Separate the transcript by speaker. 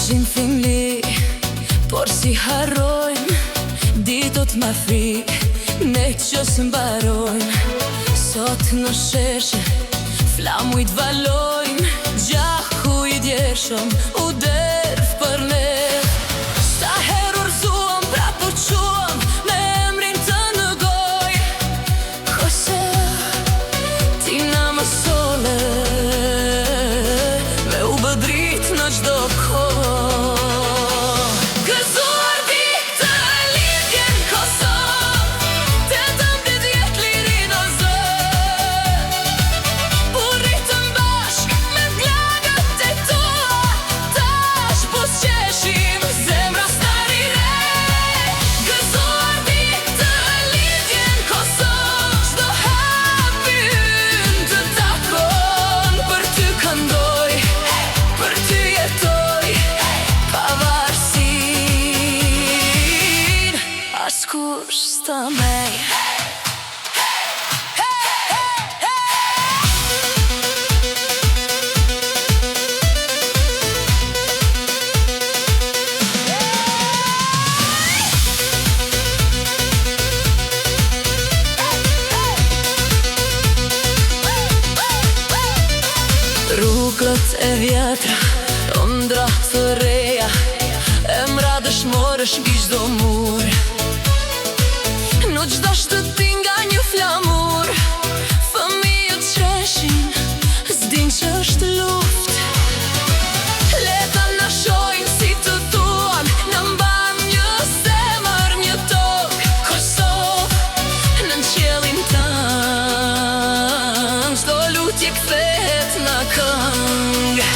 Speaker 1: Ishim fimli, por si harrojmë ditët ma fri, ne që s'mbarojmë. Sot në sheshe, flamujt valojmë, gjaku i djeshëm u derf për ne. Sa her urzuam, prapë quam, me emrin të në goj. Kose ti na më sole, me u bëdrit në gjdo kohë. Gëzuar ditë lidhjen Kosovë, të tëmblit jet liri në zë. Burritëm bashk me flagët e tua, tash bus qeshim zemra stari re. Gëzuar ditë lidhjen Kosovë, çdo hapi ynë të takon, për ty këndoj, për ty jetoj, pavarësin askush s'ta mej. Rrugët e vjetra, ëndra të reja, emra dëshmorësh mbi çdo mur. Në çdo shtëpi nga një flamur, fëmijët qeshin, s'din që është luftë. Leta na shojnë si të duan, na mban një zemër, një tokë, Kosovë, në qiellin tan. Çdo lutje kthehet në këngë.